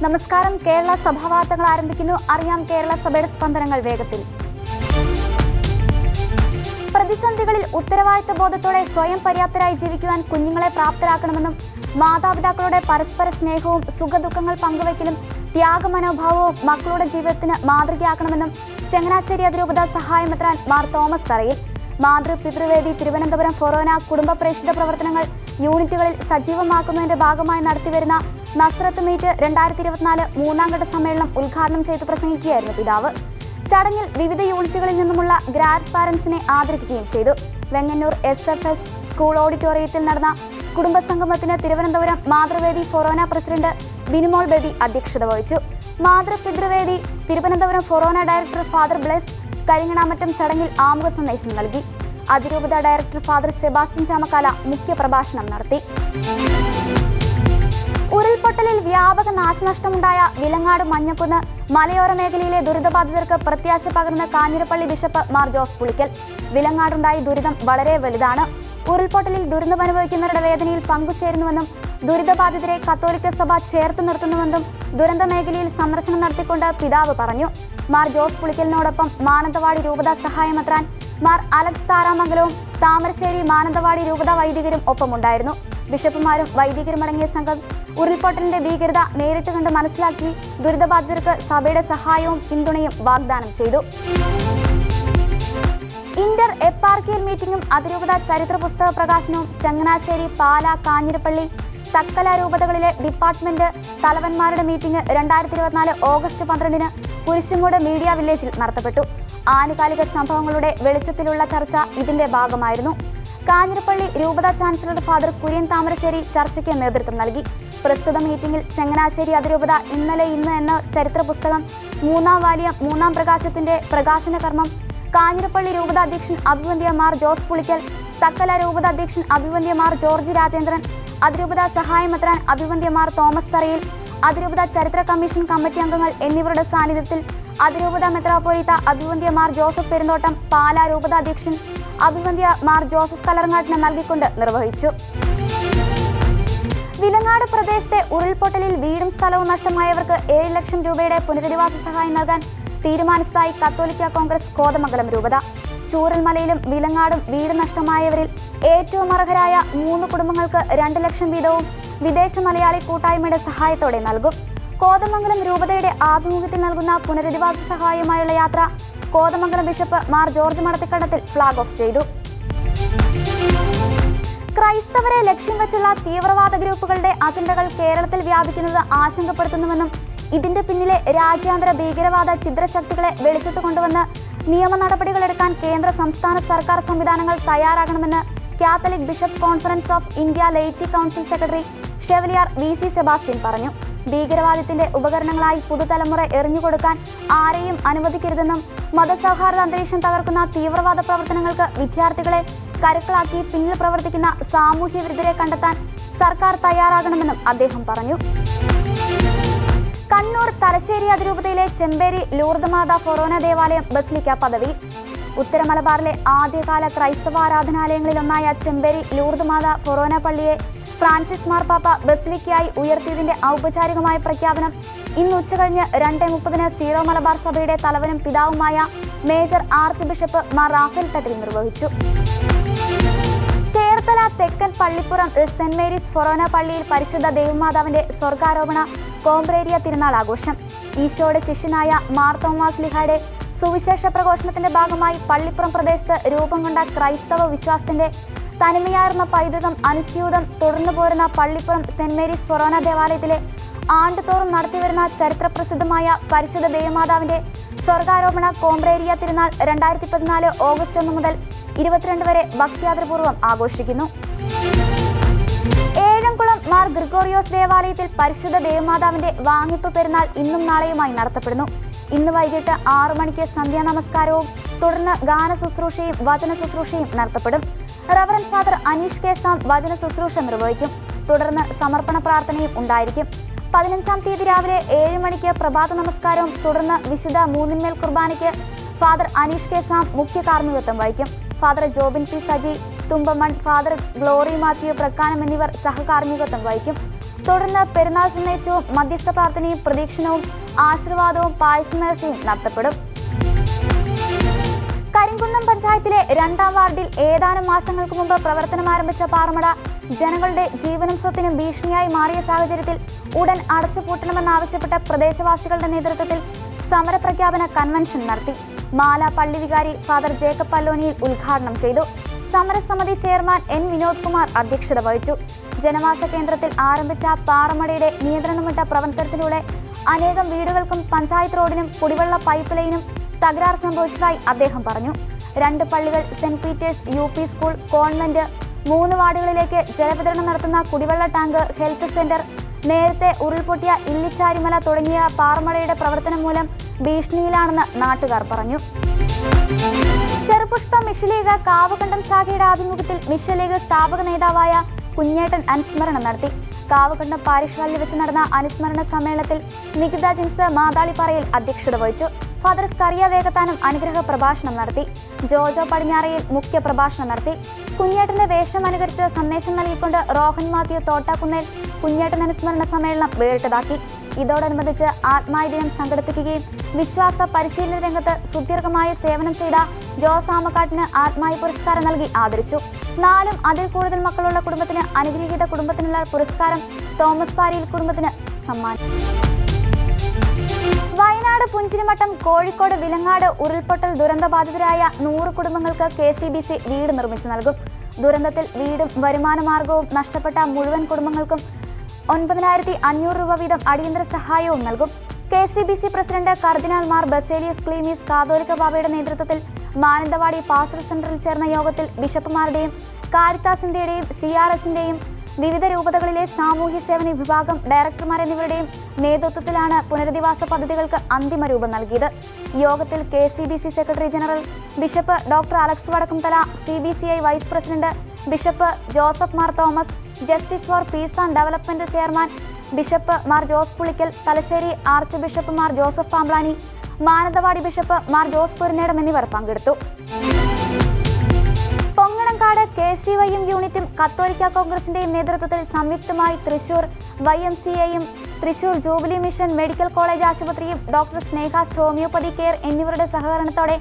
നമസ്കാരം. കേരള സഭാ വാർത്തകൾ ആരംഭിക്കുന്നു. അറിയാം കേരള സഭയുടെ സ്പന്ദനങ്ങൾ വേഗത്തിൽ. പ്രതിസന്ധികളിൽ ഉത്തരവാദിത്ത ബോധത്തോടെ സ്വയം പര്യാപ്തരായി ജീവിക്കുവാൻ കുഞ്ഞുങ്ങളെ പ്രാപ്തരാക്കണമെന്നും മാതാപിതാക്കളുടെ പരസ്പര സ്നേഹവും സുഖദുഃഖങ്ങൾ പങ്കുവയ്ക്കലും ത്യാഗമനോഭാവവും മക്കളുടെ ജീവിതത്തിന് മാതൃകയാക്കണമെന്നും ചങ്ങനാശ്ശേരി അതിരൂപത സഹായമെത്രാൻ മാർ തോമസ് തറയിൽ. മാതൃപിതൃവേദി തിരുവനന്തപുരം ഫൊറോന കുടുംബ പ്രേക്ഷിത പ്രവർത്തനങ്ങൾ യൂണിറ്റുകളിൽ സജീവമാക്കുന്നതിന്റെ ഭാഗമായി നടത്തിവരുന്ന നസ്രത്ത് മീറ്റ് 2024 മൂന്നാം ഘട്ട സമ്മേളനം ഉദ്ഘാടനം ചെയ്ത് പ്രസംഗിക്കുകയായിരുന്നു പിതാവ്. ചടങ്ങിൽ വിവിധ യൂണിറ്റുകളിൽ നിന്നുമുള്ള ഗ്രാൻഡ് പാരന്റ്സിനെ ആദരിക്കുകയും ചെയ്തു. വെങ്ങന്നൂർ SFS സ്കൂൾ ഓഡിറ്റോറിയത്തിൽ നടന്ന കുടുംബസംഗമത്തിന് തിരുവനന്തപുരം മാതൃവേദി ഫൊറോന പ്രസിഡന്റ് ബിനിമോൾ ബേബി അധ്യക്ഷത വഹിച്ചു. മാതൃപിതൃവേദി തിരുവനന്തപുരം ഫൊറോന ഡയറക്ടർ ഫാദർ ബ്ലെസ് കരിങ്ങണാമറ്റം ചടങ്ങിൽ ആമുഖ സന്ദേശം നൽകി. അതിരൂപത ഡയറക്ടർ ഫാദർ സെബാസ്റ്റ്യൻ ചാമക്കാല മുഖ്യപ്രഭാഷണം നടത്തി. ഉരുൾപൊട്ടലിൽ വ്യാപക നാശനഷ്ടമുണ്ടായ വിലങ്ങാട് മഞ്ഞക്കുന്ന് മലയോര മേഖലയിലെ ദുരിതബാധിതർക്ക് പ്രത്യാശ പകർന്ന കാഞ്ഞിരപ്പള്ളി ബിഷപ്പ് മാർ ജോസ് പുളിക്കൽ. വിലങ്ങാടുണ്ടായ ദുരിതം വളരെ വലുതാണ്. ഉരുൾപൊട്ടലിൽ ദുരന്തമനുഭവിക്കുന്നവരുടെ വേദനയിൽ പങ്കുചേരുന്നുവെന്നും ദുരിതബാധിതരെ കത്തോലിക്ക സഭ ചേർത്ത് നിർത്തുന്നുവെന്നും ദുരന്ത മേഖലയിൽ സന്ദർശനം നടത്തിക്കൊണ്ട് പിതാവ് പറഞ്ഞു. മാർ ജോസ് പുളിക്കലിനോടൊപ്പം മാനന്തവാടി രൂപത സഹായമെത്രാൻ മാർ അലക്സ് താരാമംഗലവും താമരശ്ശേരി മാനന്തവാടി രൂപത വൈദികരും ഒപ്പമുണ്ടായിരുന്നു. ബിഷപ്പുമാരും വൈദികരുമടങ്ങിയ സംഘം ഉരുൾപൊട്ടലിന്റെ ഭീകരത നേരിട്ട് കണ്ട് മനസ്സിലാക്കി ദുരിതബാധിതർക്ക് സഭയുടെ സഹായവും പിന്തുണയും വാഗ്ദാനം ചെയ്തു. ഇന്റർ എപ്പാർക്കിയൽ മീറ്റിംഗും അതിരൂപത ചരിത്ര പുസ്തക പ്രകാശനവും ചങ്ങനാശ്ശേരി, പാല, കാഞ്ഞിരപ്പള്ളി, തക്കല രൂപതകളിലെ ഡിപ്പാർട്ട്മെന്റ് തലവന്മാരുടെ മീറ്റിംഗ് 2024 ഓഗസ്റ്റ് 12 കുരിശുമൂട് മീഡിയ വില്ലേജിൽ നടത്തപ്പെട്ടു. ആനുകാലിക സംഭവങ്ങളുടെ വെളിച്ചത്തിലുള്ള ചർച്ച ഇതിന്റെ ഭാഗമായിരുന്നു. കാഞ്ഞിരപ്പള്ളി രൂപത ചാൻസലർ ഫാദർ കുര്യൻ താമരശ്ശേരി ചർച്ചയ്ക്ക് നേതൃത്വം നൽകി. പ്രസ്തുത മീറ്റിംഗിൽ ചങ്ങനാശ്ശേരി അതിരൂപത ഇന്നലെ ഇന്ന് എന്ന ചരിത്ര പുസ്തകം 3-ാം വാല്യം 3-ാം പ്രകാശത്തിന്റെ പ്രകാശന കർമ്മം കാഞ്ഞിരപ്പള്ളി രൂപത അധ്യക്ഷൻ അഭിവന്ദ്യ മാർ ജോസ് പുളിക്കൽ, തക്കല രൂപത അധ്യക്ഷൻ അഭിവന്ദ്യ മാർ ജോർജ് രാജേന്ദ്രൻ, അതിരൂപത സഹായമെത്രാൻ അഭിവന്ദ്യ മാർ തോമസ് തറയിൽ, അതിരൂപത ചരിത്ര കമ്മീഷൻ കമ്മിറ്റി അംഗങ്ങൾ എന്നിവരുടെ സാന്നിധ്യത്തിൽ അതിരൂപത മെത്രാപ്പോലീത്ത അഭിവന്ദ്യ മാർ ജോസഫ് പെരുന്തോട്ടം, പാല രൂപത അധ്യക്ഷൻ അഭിവന്ദ്യ മാർ ജോസഫ് കലർങ്ങാട്ടിന് നൽകിക്കൊണ്ട് നിർവഹിച്ചു. വിലങ്ങാട് പ്രദേശത്തെ ഉരുൾപൊട്ടലിൽ വീടും സ്ഥലവും നഷ്ടമായവർക്ക് 7 ലക്ഷം രൂപയുടെ പുനരധിവാസ സഹായം നൽകാൻ തീരുമാനിച്ചതായി കത്തോലിക്ക കോൺഗ്രസ് കോതമംഗലം രൂപത. ചൂരൽമലയിലും വിലങ്ങാടും വീട് നഷ്ടമായവരിൽ ഏറ്റവും അർഹരായ 3 കുടുംബങ്ങൾക്ക് 2 ലക്ഷം വീതവും വിദേശ മലയാളി കൂട്ടായ്മയുടെ സഹായത്തോടെ നൽകും. കോതമംഗലം രൂപതയുടെ ആഭിമുഖ്യത്തിൽ നൽകുന്ന പുനരധിവാസ സഹായമായുള്ള യാത്ര Kothamangalam bishop Mar George Madathikandathil flag off ചെയ്തു. ക്രൈസ്തവരെ ലക്ഷ്യം വെച്ചുള്ള തീവ്രവാദ ഗ്രൂപ്പുകളുടെ അജണ്ടകൾ കേരളത്തിൽ വ്യാപിക്കുന്നത് ആശങ്കപ്പെടുത്തുന്നുവെന്നും ഇതിന്റെ പിന്നിലെ രാജ്യാന്തര ഭീകരവാദ ചിദ്രശക്തികളെ വെളിച്ചത്ത് കൊണ്ടുവന്ന് നിയമ നടപടികളെടുക്കാൻ കേന്ദ്ര സംസ്ഥാന സർക്കാർ സംവിധാനങ്ങൾ തയ്യാറാകണമെന്ന് Catholic bishop conference of India laity council secretary chevalier VC Sebastian പറഞ്ഞു. ഭീകരവാദത്തിന്റെ ഉപകരണങ്ങളായി പുതുതലമുറ എറിഞ്ഞുകൊടുക്കാൻ ആരെയും അനുവദിക്കരുതെന്നും മതസൗഹാർദ്ദ അന്തരീക്ഷം തകർക്കുന്ന തീവ്രവാദ പ്രവർത്തനങ്ങൾക്ക് വിദ്യാർത്ഥികളെ കരുക്കളാക്കി പിന്നിൽ പ്രവർത്തിക്കുന്ന സാമൂഹ്യ വിരുദ്ധരെ കണ്ടെത്താൻ സർക്കാർ തയ്യാറാകണമെന്നും അദ്ദേഹം പറഞ്ഞു. കണ്ണൂർ തലശ്ശേരി അതിരൂപതയിലെ ചെമ്പേരി ലൂർദ് മാതാ ഫൊറോന ദേവാലയം ബസിലിക്ക പദവി. ഉത്തര മലബാറിലെ ആദ്യകാല ക്രൈസ്തവ ആരാധനാലയങ്ങളിലൊന്നായ ചെമ്പേരി ലൂർദ് മാതാ ഫൊറോന പള്ളിയെ ഫ്രാൻസിസ് മാർപ്പാപ്പ ബസിലിക്കയായി ഉയർത്തിയതിന്റെ ഔപചാരികമായ പ്രഖ്യാപനം ഇന്ന് ഉച്ചകഴിഞ്ഞ് 2:30 സീറോ മലബാർ സഭയുടെ തലവനും പിതാവുമായ major archbishop Mar Raphael Thattil നിർവഹിച്ചു. ചേർത്തല തെക്കൻ പള്ളിപ്പുറം സെന്റ് മേരീസ് ഫൊറോന പള്ളിയിൽ പരിശുദ്ധ ദേവമാതാവിന്റെ സ്വർഗാരോപണ കോംബ്രേരിയ തിരുനാൾ ആഘോഷം. ഈശോയുടെ ശിഷ്യനായ മാർ തോമാസ് ലിഹായുടെ സുവിശേഷ പ്രഘോഷണത്തിന്റെ ഭാഗമായി പള്ളിപ്പുറം പ്രദേശത്ത് രൂപം കൊണ്ട ക്രൈസ്തവ വിശ്വാസത്തിന്റെ തനിമയാർന്ന പൈതൃകം അനുസ്യൂതം തുടർന്നു പോരുന്ന പള്ളിപ്പുറം സെന്റ് മേരീസ് ഫൊറോന ദേവാലയത്തിലെ ആണ്ടുതോറും നടത്തിവരുന്ന ചരിത്രപ്രസിദ്ധമായ പരിശുദ്ധ ദേവമാതാവിന്റെ സ്വർഗാരോപണ കോംബ്രേരിയ തിരുനാൾ 2014 ഓഗസ്റ്റ് 1 മുതൽ 22 വരെ ഭക്തിയാദരപൂർവ്വം ആഘോഷിക്കുന്നു. ഏഴംകുളം മാർ ഗ്രിഗോറിയോസ് ദേവാലയത്തിൽ പരിശുദ്ധ ദേവമാതാവിന്റെ വാങ്ങിപ്പ് പെരുന്നാൾ ഇന്നും നാളെയുമായി നടത്തപ്പെടുന്നു. ഇന്ന് വൈകിട്ട് 6 മണിക്ക് സന്ധ്യാ നമസ്കാരവും തുടർന്ന് ഗാന ശുശ്രൂഷയും വചന ശുശ്രൂഷയും നടത്തപ്പെടും. Reverend father Aneesh K Sam വചന ശുശ്രൂഷ നിർവഹിക്കും. തുടർന്ന് സമർപ്പണ പ്രാർത്ഥനയും ഉണ്ടായിരിക്കും. 15-ാം തീയതി രാവിലെ 7 മണിക്ക് പ്രഭാത നമസ്കാരവും തുടർന്ന് വിശുദ്ധ മൂന്നിന്മേൽ കുർബാനയ്ക്ക് ഫാദർ അനീഷ് കെ സാം മുഖ്യ കാർമ്മികത്വം വഹിക്കും. Father Jobin P Saji, Thumpamon father glory Mathew Prakkanam എന്നിവർ സഹകാർമ്മികത്വം വഹിക്കും. തുടർന്ന് പെരുന്നാൾ സന്ദേശവും മധ്യസ്ഥ പ്രാർത്ഥനയും പ്രദക്ഷിണവും ആശീർവാദവും പായസനേർച്ചയും നടത്തപ്പെടും. കരിങ്കുന്നം പഞ്ചായത്തിലെ 2ാം വാർഡിൽ ഏതാനും മാസങ്ങൾക്ക് മുമ്പ് പ്രവർത്തനം ആരംഭിച്ച പാറമട ജനങ്ങളുടെ ജീവനും സ്വത്തിനും ഭീഷണിയായി മാറിയ സാഹചര്യത്തിൽ ഉടൻ അടച്ചുപൂട്ടണമെന്നാവശ്യപ്പെട്ട പ്രദേശവാസികളുടെ നേതൃത്വത്തിൽ സമരപ്രഖ്യാപന കൺവെൻഷൻ നടത്തി. മാല പള്ളി വികാരി ഫാദർ ജേക്കബ് പല്ലോനിയിൽ ഉദ്ഘാടനം ചെയ്തു. സമരസമിതി ചെയർമാൻ എൻ വിനോദ് കുമാർ അധ്യക്ഷത വഹിച്ചു. ജനവാസ കേന്ദ്രത്തിൽ ആരംഭിച്ച പാറമടയുടെ നിയന്ത്രണമിട്ട പ്രവർത്തനത്തിലൂടെ അനേകം വീടുകൾക്കും പഞ്ചായത്ത് റോഡിനും കുടിവെള്ള പൈപ്പ് ലൈനും തകരാർ സംഭവിച്ചതായി അദ്ദേഹം പറഞ്ഞു. 2 പള്ളികൾ, Saint Peter's UP school, convent, 3 വാർഡുകളിലേക്ക് ജലവിതരണം നടത്തുന്ന കുടിവെള്ള ടാങ്ക്, ഹെൽത്ത് സെന്റർ, നേരത്തെ ഉരുൾപൊട്ടിയ ഇല്ലിച്ചാരിമല തുടങ്ങിയ പാറമടയുടെ പ്രവർത്തനം മൂലം ഭീഷണിയിലാണെന്ന് നാട്ടുകാർ പറഞ്ഞു. ചെറുപുഷ്പ മിഷലീഗ് കാവുകണ്ടം ശാഖയുടെ ആഭിമുഖ്യത്തിൽ മിഷലീഗ് സ്ഥാപക നേതാവായ കുഞ്ഞേട്ടൻ അനുസ്മരണം നടത്തി. കാവുകണ്ടം പാരിഷ് ഹാളിൽ വെച്ച് നടന്ന അനുസ്മരണ സമ്മേളനത്തിൽ നികിത ജിൻസ് മാതാളിപ്പാറയിൽ അധ്യക്ഷത വഹിച്ചു. ഫാദർ സ്കറിയ വേഗത്താനം അനുഗ്രഹ പ്രഭാഷണം നടത്തി. ജോജോ പടിഞ്ഞാറയിൽ മുഖ്യ പ്രഭാഷണം നടത്തി. കുഞ്ഞേട്ടന്റെ വേഷം അനുകരിച്ച് സന്ദേശം നൽകിക്കൊണ്ട് റോഹൻ മാത്യു തോട്ടാക്കുന്നേൽ കുഞ്ഞേട്ടൻ അനുസ്മരണ സമ്മേളനം വേറിട്ടതാക്കി. ഇതോടനുബന്ധിച്ച് ആത്മായ ദിനം സംഘടിപ്പിക്കുകയും വിശ്വാസ പരിശീലന രംഗത്ത് സുദീർഘമായ സേവനം ചെയ്ത ജോസ് ആമക്കാട്ടിന് ആത്മായ പുരസ്കാരം നൽകി ആദരിച്ചു. 4 അതിൽ കൂടുതൽ മക്കളുള്ള കുടുംബത്തിന് അനുഗ്രഹീത കുടുംബത്തിനുള്ള പുരസ്കാരം തോമസ് പാരിയിൽ കുടുംബത്തിന് സമ്മാനിച്ചു. വയനാട് പുഞ്ചിരിമട്ടം, കോഴിക്കോട് വിലങ്ങാട് ഉരുൾപൊട്ടൽ ദുരന്തബാധിതരായ 100 കുടുംബങ്ങൾക്ക് KCBC വീട് നിർമ്മിച്ചു നൽകും. ദുരന്തത്തിൽ വീടും വരുമാന മാർഗവും നഷ്ടപ്പെട്ട മുഴുവൻ കുടുംബങ്ങൾക്കും 9,500 രൂപ വീതം അടിയന്തര സഹായവും നൽകും. KCBC പ്രസിഡന്റ് കർദിനാൾ മാർ ബസേലിയസ് ക്ലീമീസ് കാതോലിക്ക ബാബയുടെ നേതൃത്വത്തിൽ മാനന്തവാടി പാസ്റ്റർ സെന്ററിൽ ചേർന്ന യോഗത്തിൽ ബിഷപ്പുമാരുടെയും കാരിത്താസ് ഇന്ത്യയുടെയും CRSന്റെയും വിവിധ രൂപതകളിലെ സാമൂഹ്യ സേവന വിഭാഗം ഡയറക്ടർമാർ എന്നിവരുടെയും നേതൃത്വത്തിലാണ് പുനരധിവാസ പദ്ധതികൾക്ക് അന്തിമ രൂപം നൽകിയത്. യോഗത്തിൽ KCBC secretary general bishop doctor Alex Vadakkumthala, CBCI vice president bishop Joseph Mar Thomas, justice for peace and development chairman bishop Mar Jose Pulickal, Thalassery archbishop Mar Joseph Pamplany, Mananthavady bishop Mar Jose Puranedam എന്നിവർ പങ്കെടുത്തു. പൊങ്ങണങ്കാട് KCYM യൂണിറ്റും കത്തോലിക്ക കോൺഗ്രസിന്റെയും നേതൃത്വത്തിൽ സംയുക്തമായി തൃശൂർ YMCAയും Thrissur jubilee mission medical college ആശുപത്രിയും ഡോക്ടർ സ്നേഹാസ് ഹോമിയോപ്പതി കെയർ എന്നിവരുടെ സഹകരണത്തോടെ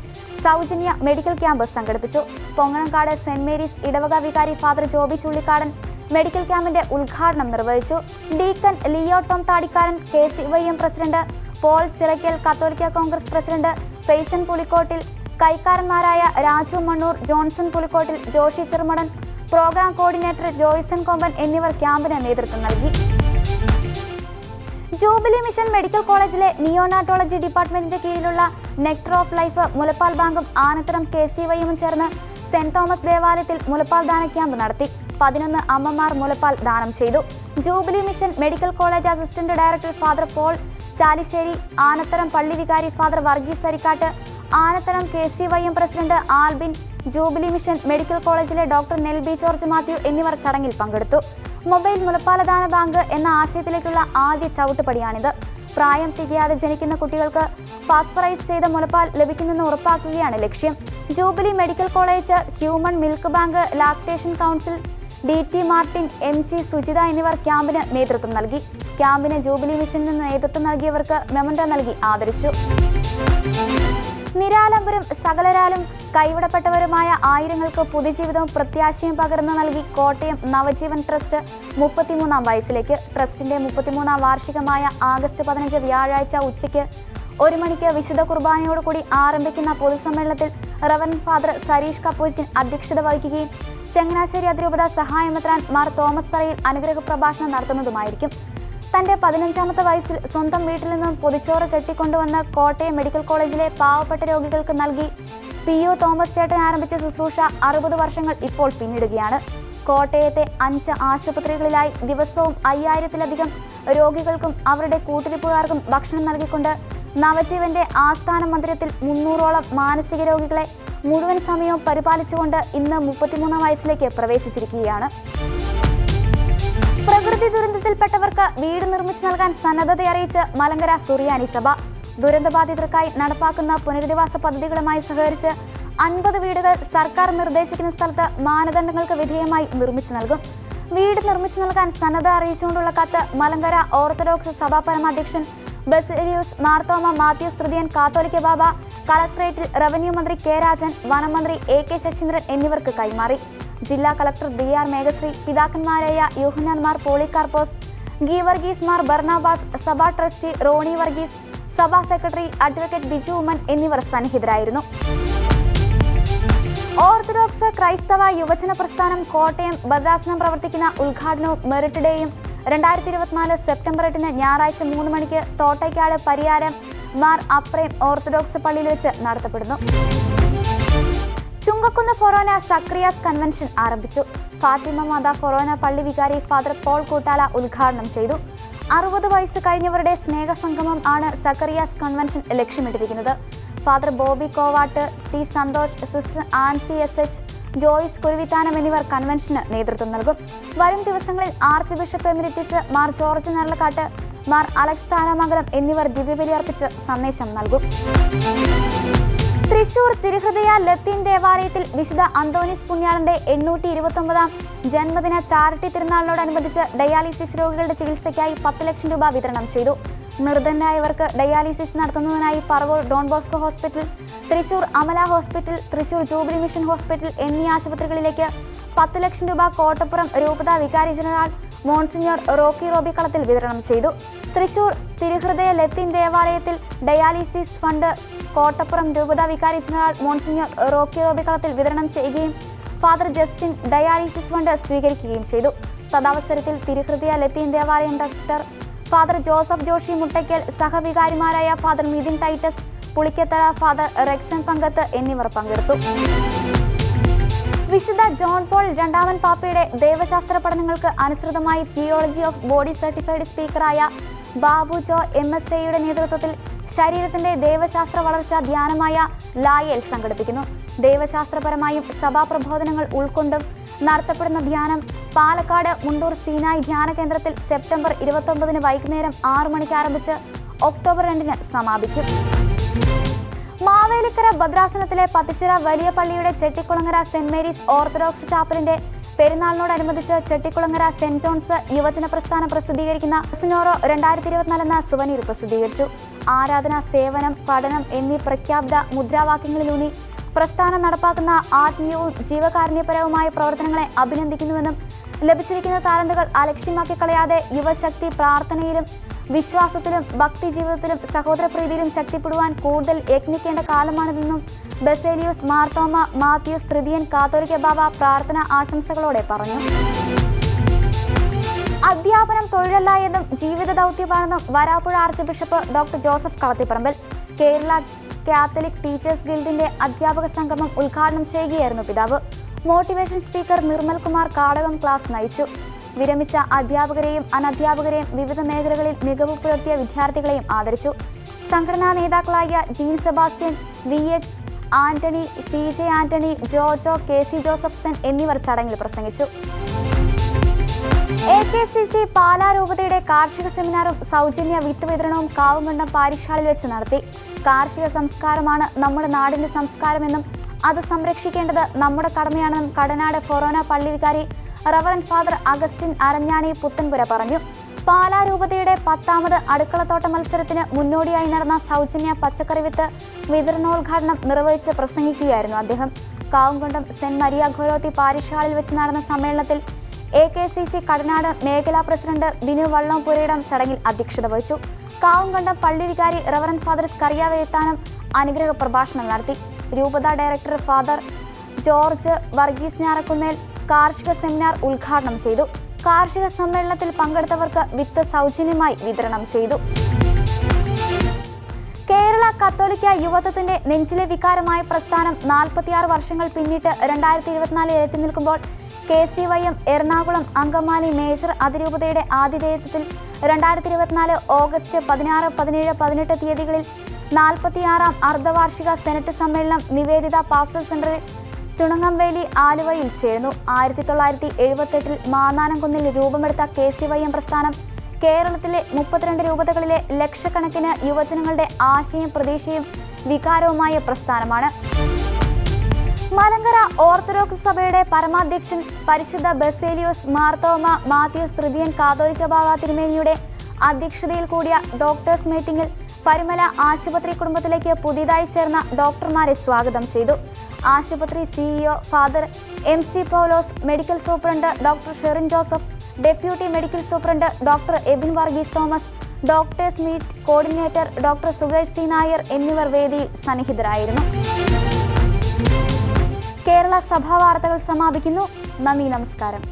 സൗജന്യ മെഡിക്കൽ ക്യാമ്പ് സംഘടിപ്പിച്ചു. പൊങ്ങണങ്കാട് സെന്റ് മേരീസ് ഇടവക വികാരി ഫാദർ ജോബി ചുള്ളിക്കാടൻ മെഡിക്കൽ ക്യാമ്പിന്റെ ഉദ്ഘാടനം നിർവഹിച്ചു. Deacon Leo Tom Thadikkaran, KCYM president Paul Chirakkal, കത്തോലിക്ക കോൺഗ്രസ് പ്രസിഡന്റ് ഫെയ്സൻ പുലിക്കോട്ടിൽ, കൈക്കാരന്മാരായ Raju Mannur, Johnson Pulikkottil, Joshi Cherumadan, program coordinator Joyson Komban എന്നിവർ ക്യാമ്പിന് നേതൃത്വം നൽകി. ജൂബിലി മിഷൻ മെഡിക്കൽ കോളേജിലെ നിയോനാറ്റോളജി ഡിപ്പാർട്ട്മെന്റിന്റെ കീഴിലുള്ള നെക്ടർ ഓഫ് ലൈഫ് മുലപ്പാൽ ബാങ്കും ആനത്തരം KCYM ചേർന്ന് സെന്റ് തോമസ് ദേവാലയത്തിൽ മുലപ്പാൽ ദാന ക്യാമ്പ് നടത്തി. 11 അമ്മമാർ മുലപ്പാൽ ദാനം ചെയ്തു. Jubilee mission medical college assistant director father Paul Chalissery, Anatharam പള്ളി വികാരി father Varghese Arikkattu, Anatharam KCYM president Albin, jubilee mission medical കോളേജിലെ ഡോക്ടർ നെൽബി ജോർജ് മാത്യു എന്നിവർ ചടങ്ങിൽ പങ്കെടുത്തു. മൊബൈൽ മുലപ്പാലദാന ബാങ്ക് എന്ന ആശയത്തിലേക്കുള്ള ആദ്യ ചവിട്ടുപടിയാണിത്. പ്രായം തികയാതെ ജനിക്കുന്ന കുട്ടികൾക്ക് പാസ്പറൈസ് ചെയ്ത മുലപ്പാൽ ലഭിക്കുമെന്ന് ഉറപ്പാക്കുകയാണ് ലക്ഷ്യം. Jubilee medical college, human milk bank, lactation council, DT Martin, MG Sujitha എന്നിവർ ക്യാമ്പിന് നേതൃത്വം നൽകി. ക്യാമ്പിന് ജൂബിലി മിഷനിൽ നിന്ന് നേതൃത്വം നൽകിയവർക്ക് മെമന്റോ നൽകി ആദരിച്ചു. നിരാലംബരും സകലരാലും കൈവിടപ്പെട്ടവരുമായ ആയിരങ്ങൾക്ക് പുതുജീവിതവും പ്രത്യാശയും പകർന്നു നൽകി കോട്ടയം നവജീവൻ ട്രസ്റ്റ് 33ാം വയസ്സിലേക്ക്. ട്രസ്റ്റിന്റെ 33ാം വാർഷികമായ ആഗസ്റ്റ് 15 വ്യാഴാഴ്ച ഉച്ചയ്ക്ക് 1 മണിക്ക് വിശുദ്ധ കുർബാനയോടുകൂടി ആരംഭിക്കുന്ന പൊതുസമ്മേളനത്തിൽ റവറന്റ് ഫാദർ സരീഷ് കപ്പൂച്ചിൻ അധ്യക്ഷത വഹിക്കുകയും ചങ്ങനാശ്ശേരി അതിരൂപത സഹായമെത്രാൻ മാർ തോമസ് തറയിൽ അനുഗ്രഹ പ്രഭാഷണം നടത്തുന്നതുമായിരിക്കും. തന്റെ 15ാമത്തെ വയസ്സിൽ സ്വന്തം വീട്ടിൽ നിന്നും പൊതിച്ചോറ് കെട്ടിക്കൊണ്ടുവന്ന് കോട്ടയം മെഡിക്കൽ കോളേജിലെ പാവപ്പെട്ട രോഗികൾക്ക് നൽകി PU തോമസ് ചേട്ടൻ ആരംഭിച്ച ശുശ്രൂഷ 60 വർഷങ്ങൾ ഇപ്പോൾ പിന്നിടുകയാണ്. കോട്ടയത്തെ 5 ആശുപത്രികളിലായി ദിവസവും 5000-ലധികം രോഗികൾക്കും അവരുടെ കൂട്ടിരിപ്പുകാർക്കും ഭക്ഷണം നൽകിക്കൊണ്ട് നവജീവന്റെ ആസ്ഥാന മന്ദിരത്തിൽ 300ഓളം മാനസിക രോഗികളെ മുഴുവൻ സമയവും പരിപാലിച്ചുകൊണ്ട് ഇന്ന് 33ാം വയസ്സിലേക്ക് പ്രവേശിച്ചിരിക്കുകയാണ്. പ്രകൃതി ദുരന്തത്തിൽപ്പെട്ടവർക്ക് വീട് നിർമ്മിച്ചു നൽകാൻ സന്നദ്ധത അറിയിച്ച് മലങ്കര സുറിയാനി സഭ. ദുരന്തബാധിതർക്കായി നടപ്പാക്കുന്ന പുനരധിവാസ പദ്ധതികളുമായി സഹകരിച്ച് 50 വീടുകൾ സർക്കാർ നിർദ്ദേശിക്കുന്ന സ്ഥലത്ത് മാനദണ്ഡങ്ങൾക്ക് വിധേയമായി നിർമ്മിച്ചു നൽകും. വീട് നിർമ്മിച്ചു നൽകാൻ സന്നദ്ധ അറിയിച്ചുകൊണ്ടുള്ള കത്ത് മലങ്കര ഓർത്തഡോക്സ് സഭാ പരമാധ്യക്ഷൻ ബസേലിയോസ് മാർത്തോമ മാത്യൂസ് തൃതീയൻ കാത്തോലിക്ക ബാബ കളക്ടറേറ്റിൽ റവന്യൂ മന്ത്രി കെ രാജൻ, വനമന്ത്രി AK ശശീന്ദ്രൻ എന്നിവർക്ക് കൈമാറി. ജില്ലാ കളക്ടർ DR മേഘശ്രീ, പിതാക്കന്മാരായ യോഹന്നാൻ മാർ പോളികാർപ്പോസ്, ഗീവർഗീസ് മാർ ബർണാബാസ്, സഭാ ട്രസ്റ്റി റോണി വർഗീസ്, സഭാ സെക്രട്ടറി അഡ്വക്കേറ്റ് ബിജു ഉമ്മൻ എന്നിവർ സന്നിഹിതരായിരുന്നു. ഓർത്തഡോക്സ് ക്രൈസ്തവ യുവജന പ്രസ്ഥാനം കോട്ടയം ഭദ്രാസനം പ്രവർത്തിക്കുന്ന ഉദ്ഘാടനവും മെറിറ്റ് ഡേയും 2024 സെപ്റ്റംബർ 8 ഞായറാഴ്ച 3 മണിക്ക് തോട്ടയ്ക്കാട് പരിയാരം മാർ അപ്രേം ഓർത്തഡോക്സ് പള്ളിയിൽ വെച്ച് നടത്തപ്പെടുന്നു. ചുങ്കക്കുന്ന് ഫൊറോന സക്രിയാസ് കൺവെൻഷൻ ആരംഭിച്ചു. ഫാത്തിമ മാതാ ഫൊറോന പള്ളി വികാരി ഫാദർ പോൾ കൂട്ടാല ഉദ്ഘാടനം ചെയ്തു. 60 വയസ്സ് കഴിഞ്ഞവരുടെ സ്നേഹസംഗമം ആണ് സക്രിയാസ് കൺവെൻഷൻ ലക്ഷ്യമിട്ടിരിക്കുന്നത്. Father Bobby Kovattu, T Santhosh, sister Ancy SH, Joyce Kuruvithanam എന്നിവർ കൺവെൻഷന് നേതൃത്വം നൽകും. വരും ദിവസങ്ങളിൽ archbishop emeritus Mar George Narlakkattu, Mar Alex Tharamangalam എന്നിവർ ദിവ്യബലി അർപ്പിച്ച് സന്ദേശം നൽകും. തൃശൂർ തിരുഹൃദയ ലത്തീൻ ദേവാലയത്തിൽ വിശുദ്ധ അന്തോണീസ് പുണ്യാളന്റെ 829ാം ജന്മദിന ചാരിറ്റി തിരുനാളിനോടനുബന്ധിച്ച് ഡയാലിസിസ് രോഗികളുടെ ചികിത്സയ്ക്കായി 10 ലക്ഷം രൂപ വിതരണം ചെയ്തു. നിർധനരായവർക്ക് ഡയാലിസിസ് നടത്തുന്നതിനായി Paravur Don Bosco Hospital, Thrissur Amala Hospital, Thrissur jubilee Mission Hospital എന്നീ ആശുപത്രികളിലേക്ക് 10 ലക്ഷം രൂപ കോട്ടപ്പുറം രൂപതാ വികാരി ജനറൽ മോൺസിഞ്ഞോർ റോക്കി റോബിക്കളത്തിൽ വിതരണം ചെയ്തു. തൃശൂർ തിരുഹൃദയ ലത്തീൻ ദേവാലയത്തിൽ ഡയാലിസിസ് ഫണ്ട് കോട്ടപ്പുറം രൂപതാ വികാരി ജനറൽ മോൺസിഞ്ഞോർ റോക്കി റോബിക്കളത്തിൽ വിതരണം ചെയ്യുകയും ഫാദർ ജസ്റ്റിൻ ഡയാലിസിസ് ഫണ്ട് സ്വീകരിക്കുകയും ചെയ്തു. തദവസരത്തിൽ തിരുഹൃദയ ലത്തീൻ ദേവാലയം director father Joseph Joshi Muttackal, സഹവികാരിമാരായ father Mithin Titus Pulickathara, father Rexon Pankath എന്നിവർ പങ്കെടുത്തു. വിശുദ്ധ ജോൺ പോൾ രണ്ടാമൻ പാപ്പയുടെ ദൈവശാസ്ത്ര പഠനങ്ങൾക്ക് അനുസൃതമായി തിയോളജി ഓഫ് ബോഡി സർട്ടിഫൈഡ് സ്പീക്കറായ ബാബു ജോ MSAയുടെ നേതൃത്വത്തിൽ ശരീരത്തിന്റെ ദൈവശാസ്ത്ര വളർച്ച ധ്യാനമായ ലായൽ സംഘടിപ്പിക്കുന്നു. ദൈവശാസ്ത്രപരമായും സഭാപ്രബോധനങ്ങൾ ഉൾക്കൊണ്ടും നടത്തപ്പെടുന്ന ധ്യാനം പാലക്കാട് മുണ്ടൂർ സീനായി ധ്യാന കേന്ദ്രത്തിൽ സെപ്റ്റംബർ 29 വൈകുന്നേരം 6 മണിക്ക് ആരംഭിച്ച് ഒക്ടോബർ 2 സമാപിക്കും. മാവേലിക്കര ഭദ്രാസനത്തിലെ പത്തിച്ചിറ വലിയ പള്ളിയുടെ ചെട്ടിക്കുളങ്ങര സെന്റ് മേരീസ് ഓർത്തഡോക്സ് ചാപ്പലിന്റെ പെരുന്നാളിനോടനുബന്ധിച്ച് ചെട്ടിക്കുളങ്ങര സെന്റ് ജോൺസ് യുവജന പ്രസ്ഥാനം പ്രസിദ്ധീകരിക്കുന്ന സിനോറോ 2024 എന്ന സുവനീർ പ്രസിദ്ധീകരിച്ചു. ആരാധന, സേവനം, പഠനം എന്നീ പ്രഖ്യാപിത മുദ്രാവാക്യങ്ങളിലൂന്നി പ്രസ്ഥാനം നടപ്പാക്കുന്ന ആത്മീയവും ജീവകാരുണ്യപരവുമായ പ്രവർത്തനങ്ങളെ അഭിനന്ദിക്കുന്നുവെന്നും ലഭിച്ചിരിക്കുന്ന താലന്തുകൾ അലക്ഷ്യമാക്കി കളയാതെ യുവശക്തി പ്രാർത്ഥനയിലും വിശ്വാസത്തിലും ഭക്തി ജീവിതത്തിലും സഹോദരപ്രീതിയിലും ശക്തിപ്പെടുവാൻ കൂടുതൽ യത്നിക്കേണ്ട കാലമാണിതെന്നും ബസേലിയോസ് മാർത്തോമ മാത്യൂസ് തൃതീയൻ കാത്തോലിക്ക ബാബ പ്രാർത്ഥന ആശംസകളോടെ പറഞ്ഞു. അധ്യാപനം തൊഴിലല്ല എന്നും ജീവിത ദൗത്യമാണെന്നും Varapuzha archbishop doctor Joseph Kalathiparambil Kerala Catholic teachers ഗിൽഡിന്റെ അധ്യാപക സംഗമം ഉദ്ഘാടനം ചെയ്യുകയായിരുന്നു പിതാവ്. Motivation speaker Nirmal Kumar Kadakam class നയിച്ചു. വിരമിച്ച അധ്യാപകരെയും അനധ്യാപകരെയും വിവിധ മേഖലകളിൽ മികവ് പുലർത്തിയ വിദ്യാർത്ഥികളെയും ആദരിച്ചു. സംഘടനാ നേതാക്കളായ Jean Sebastian, VX Antony, CJ Antony, Jojo, KC Josephson എന്നിവർ ചടങ്ങിൽ പ്രസംഗിച്ചു. AKCC പാലാ രൂപതയുടെ കാർഷിക സെമിനാറും സൗജന്യ വിത്ത് വിതരണവും കാവുംകണ്ടം പാരിഷാളിൽ വെച്ച് നടത്തി. കാർഷിക സംസ്കാരമാണ് നമ്മുടെ നാടിന്റെ സംസ്കാരമെന്നും അത് സംരക്ഷിക്കേണ്ടത് നമ്മുടെ കടമയാണെന്നും കടനാട് ഫൊറോന പള്ളി വികാരി reverend father Augustine Aranjani Puthenpura പറഞ്ഞു. പാലാ രൂപതയുടെ 10ാമത് അടുക്കളത്തോട്ട മത്സരത്തിന് മുന്നോടിയായി നടന്ന സൗജന്യ പച്ചക്കറി വിത്ത് വിതരണോദ്ഘാടനം നിർവഹിച്ച് പ്രസംഗിക്കുകയായിരുന്നു അദ്ദേഹം. കാവുംകണ്ടം സെന്റ് മരിയ ഘോരോത്തി പാരിഷാളിൽ വെച്ച് നടന്ന സമ്മേളനത്തിൽ AKCC കടനാട് മേഖലാ പ്രസിഡന്റ് ബിനു വള്ളംപുരയിടം ചടങ്ങിൽ അധ്യക്ഷത വഹിച്ചു. കാവുംകണ്ടം പള്ളി വികാരി റവറന്റ് ഫാദർ സ്കറിയ വേത്താനം അനുഗ്രഹ പ്രഭാഷണം നടത്തി. രൂപതാ director father George Varghese Njarakkunnel കാർഷിക സെമിനാർ ഉദ്ഘാടനം ചെയ്തു. കാർഷിക സമ്മേളനത്തിൽ പങ്കെടുത്തവർക്ക് വിത്ത് സൗജന്യമായി വിതരണം ചെയ്തു. കേരള കത്തോലിക്ക യുവത്വത്തിന്റെ നെഞ്ചിലെ വികാരമായ പ്രസ്ഥാനം 46 വർഷങ്ങൾ പിന്നിട്ട് 2024 എത്തി നിൽക്കുമ്പോൾ KCYM എറണാകുളം അങ്കമാലി മേജർ അതിരൂപതയുടെ ആതിഥേയത്വത്തിൽ 2024 ഓഗസ്റ്റ് 16, 17, 18 തീയതികളിൽ 46ാം അർദ്ധവാർഷിക സെനറ്റ് സമ്മേളനം നിവേദിത പാസ്റ്റൽ സെന്ററിൽ ചുണങ്ങംവേലി ആലുവയിൽ ചേർന്നു. 1978 മാന്നാനംകുന്നിൽ രൂപമെടുത്ത KCYM പ്രസ്ഥാനം കേരളത്തിലെ 32 രൂപതകളിലെ ലക്ഷക്കണക്കിന് യുവജനങ്ങളുടെ ആശയും പ്രതീക്ഷയും വികാരവുമായ പ്രസ്ഥാനമാണ്. മലങ്കര ഓർത്തഡോക്സ് സഭയുടെ പരമാധ്യക്ഷൻ പരിശുദ്ധ ബസേലിയോസ് മാർത്തോമ മാത്യൂസ് തൃതീയൻ കാതോലിക്ക ബാവ തിരുമേനിയുടെ അധ്യക്ഷതയിൽ കൂടിയ ഡോക്ടേഴ്സ് മീറ്റിംഗിൽ പരുമല ആശുപത്രി കുടുംബത്തിലേക്ക് പുതിയതായി ചേർന്ന ഡോക്ടർമാരെ സ്വാഗതം ചെയ്തു. ആശുപത്രി CEO father MC Paulose, medical superintendent doctor Sherin Joseph, deputy medical superintendent doctor Ebin Varghese Thomas, doctors meet coordinator doctor Sukesh C Nair എന്നിവർ വേദിയിൽ സന്നിഹിതരായിരുന്നു. കേരള സഭാ വാർത്തകൾ സമാപിക്കുന്നു. നന്ദി, നമസ്കാരം.